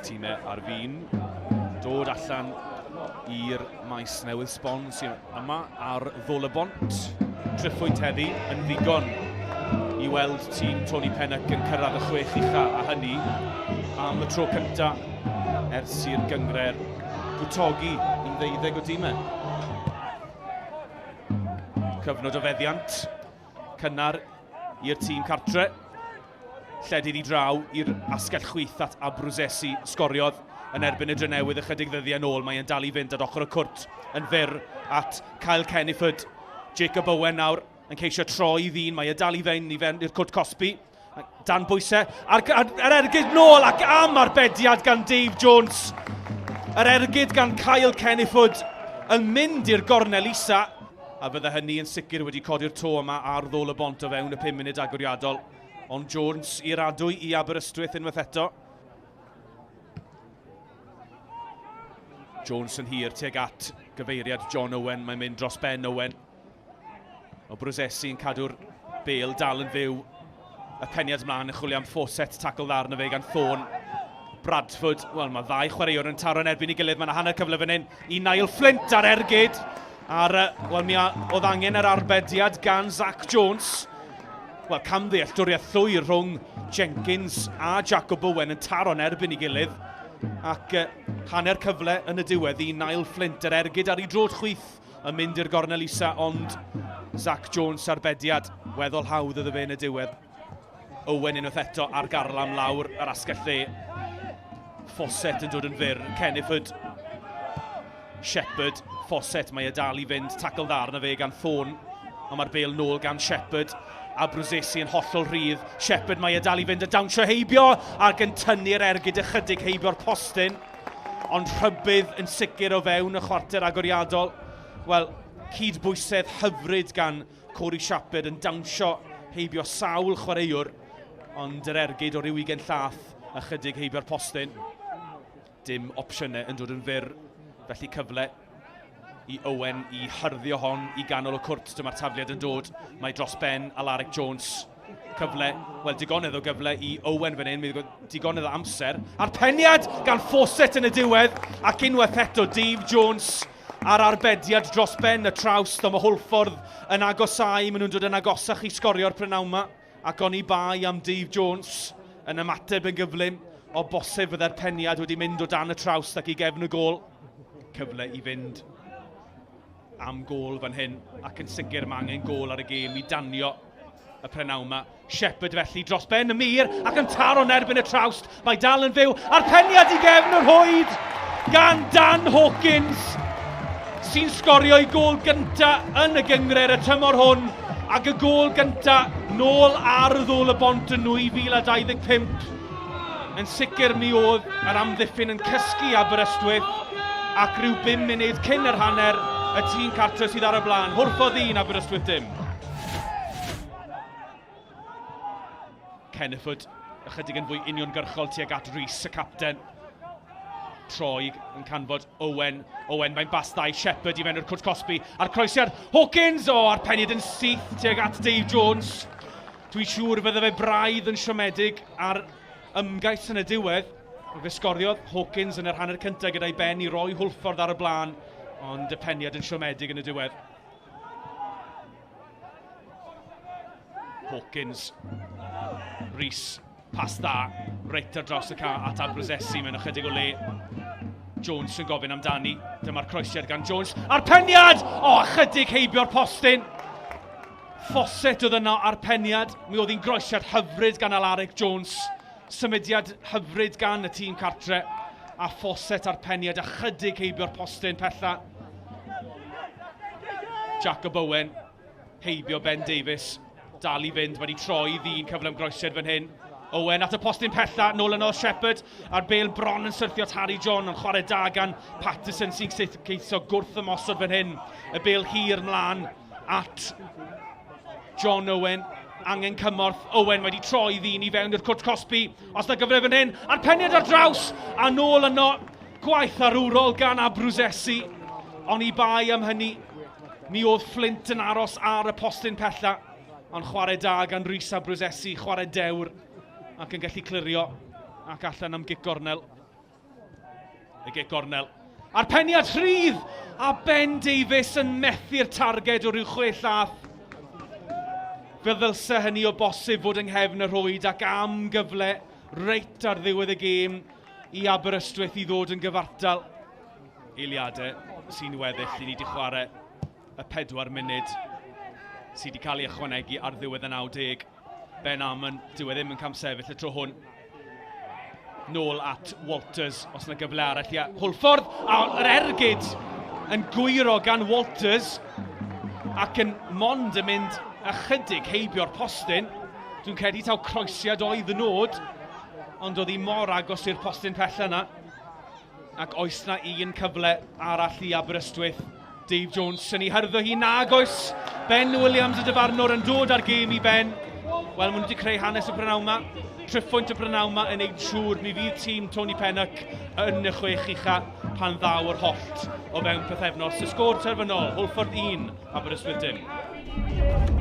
Tîmau ar fin, dod allan i'r maes newydd sbon sy'n yma ar ddôl y bont. Triffwyd heddi yn ddigon i weld tîm Tony Pennock yn cyrraedd y Chwech Uchaf, a hynny am y tro cyntaf ers i'r gyngred gwtogi 12 o dîmau. Cyfnod o feddiant, cynnar i'r tîm cartre. Lledydd i draw i'r asgell chwith at Aberystwyth sgoriodd yn erbyn y Drenewydd ychydig ddyddiau yn ôl. Mae'n dal i fynd ar ochr y cwrt yn fyr at Kyle Kenniford. Jacob Owen nawr yn ceisio troi ddyn. Mae'n dal i fynd i'r cwrt Cosby. Dan bwysau ar ergyd nôl ac am arbediad gan Dave Jones. Yr ergyd gan Kyle Kenniford yn mynd i'r gornel isa. A fydde hynny yn sicr wedi codi'r to yma ar ddôl y bont o fewn y 5 munud agoriadol. Ond Jones i'r adwy i Aberystwyth unwaith eto. Jones yn hir tuag at gyfeiriad John Owen. Mae'n mynd dros ben Owen. O Brosesi yn cadw'r bêl dal yn fyw. Y peniad mlaen yn chwilio am Fawcett tacl ddarn y fe gan Thorn. Bradford, wel mae ddau chwaraewr yn taro yn erbyn i gilydd. Mae'n hanner cyfle fan hyn i Niall Flint ar ergyd. Wel mi oedd angen yr arbediad gan Zach Jones. Wel, camddealltwriaeth llwy rhwng Jenkins a Jacob Owen yn taro'n erbyn i gilydd. Ac hanner cyfle yn y diwedd i Niall Flint yr ergyd ar ei drod chwith yn mynd i'r gornel isa, ond Zach Jones arbediad weddol hawdd iddo fe yn y diwedd. Owen unwaith eto ar garlam lawr yr asgell lle. Fawcett yn dod yn fyr, Kenniford, Shepherd, Fawcett mae dal i fynd, tacl ddarn y fe gan Thorn, ond mae'r bêl nôl gan Shepherd. A Brosesi yn hollol rhydd. Shepherd mae dal i fynd y dawnsio heibio ac yn tynnu'r ergyd ychydig heibio'r postyn. Ond rhybydd yn sicr o fewn y chwarter agoriadol. Wel, cydbwysedd hyfryd gan Corey Shepherd yn dawnsio heibio sawl chwaraewr. Ond yr ergyd o ryw 20 llath ychydig heibio'r postyn. Dim opsiynau yn dod yn fyr, felly cyfle i Owen i hyrddio hon i ganol y cwrt. Dyma'r tafliad yn dod. Mae dros ben Alaric Jones. Cyfle, wel digonydd o gyfle i Owen fan hyn. Digonydd o amser. A'r peniad gan Fawcett yn y diwedd. Ac unwaith eto Dave Jones ar arbediad dros ben y traws. Mae Hwlffordd yn agosau. Maen nhw'n dod yn agosach i sgorio'r prynawn yma. Ac oni bai am Dave Jones yn ymateb yn gyflym. O bosib fydde'r peniad wedi mynd o dan y traws ac i gefn y gôl. Cyfle i fynd am gôl fan hyn, ac yn sicr mae angen gôl ar y gêm i danio y prynawn yma. Shepherd felly dros ben y mir ac yn taro'n erbyn y trawst. Mae dal yn fyw a'r peniad i gefn yr hwyd gan Dan Hawkins sy'n sgorio i gôl gynta yn y gyngred y tymor hwn, ac y gôl gynta nôl ar ddôl y bont yn 2025. Yn sicr mi oedd yr amddiffyn yn cysgu Aberystwyth, ac rhyw 5 munud cyn yr hanner y tîm cartre sydd ar y blaen. Hwlffordd 1, Aberystwyth 0. Kenniford ychydig yn fwy uniongyrchol tuag at Rhys, y capten. Troig yn canfod Owen. Owen mae'n basdau Shepherd i fewn i'r cwrt Cosby. A'r croesiad Hawkins, a'r peniad yn syth tuag at Dave Jones. Dwi'n siŵr fydde fe braidd yn siomedig ar ymgais yn y diwedd. Fe sgoriodd Hawkins yn yr hanner cyntaf gyda'i ben i roi Hwlffordd ar y blaen. Ond y peniad yn siomedig yn y diwedd. Hawkins, Rhys, pas dda, reit ar draws y ca at Aberystwyth mewn ychydig o le. Jones yn gofyn amdani, dyma'r croesiad gan Jones. A'r peniad! Ychydig heibio'r postyn. Fawcett oedd yna ar peniad. Mi oedd hi'n groesiad hyfryd gan Alaric Jones. Symudiad hyfryd gan y tîm cartre. A Fawcett ar peniad, ychydig heibio'r postyn pella. Jacob Owen, heibio Ben Davies, dal i fynd, wedi troi ddyn cyflym groesiad fan hyn. Owen at y postyn pella, nôl yno Shepherd, a'r bêl bron yn syrthio at Harry John, yn chwarae da gan Patterson sy'n ceisio gwrth ymosod fan hyn. Y bêl hir mlaen at John Owen, angen cymorth. Owen wedi troi ddyn i fewn i'r cwrt Cosby, os na gyfle fan hyn, a'r peniad ar draws, a nôl yno, gwaith arwrol gan Aberystwyth. Oni bai am hynny. Mi oedd Flint yn aros ar y postyn pella, ond chwarae da gan Rhys Aberystwyth, chwarae dewr, ac yn gallu clirio, ac allan am gic gornel. Y gig gornel. A'r peniad rhydd! A Ben Davies yn methu'r targed o ryw 6 llath. Fe ddylse hynny o bosib fod yng nghefn y rhwyd ac am gyfle reit ar ddiwedd y gêm i Aberystwyth i ddod yn gyfartal. Eiliadau sy'n weddill i ni wedi chwarae y 4 munud sydd wedi cael ei ychwanegu ar ddiwedd y 90. Ben Amon, dyw e ddim yn camsefyll y tro hwn. Nôl at Walters, os yna gyfle arall. Ia, Hwlffordd, a yr ergyd yn gwyro gan Walters ac yn mond yn mynd ychydig heibio'r postyn. Dwi'n credu taw croesiad oedd y nod, ond oedd hi mor agos i'r postyn pell yna. Ac oes na un cyfle arall i Aberystwyth. Dave Jones yn ei hyrddo hi nag oes. Ben Williams y dyfarnwr yn dod ar gêm i Ben. Wel, maen nhw wedi creu hanes y prynawn yma. Triffwynt y prynawn yma yn neud siŵr mi fydd tîm Tony Pennock yn y Chwech Uchaf pan ddaw o'r hollt o fewn pythefnos. Y sgôr terfynol, Hwlffordd 1, Aberystwyth 0.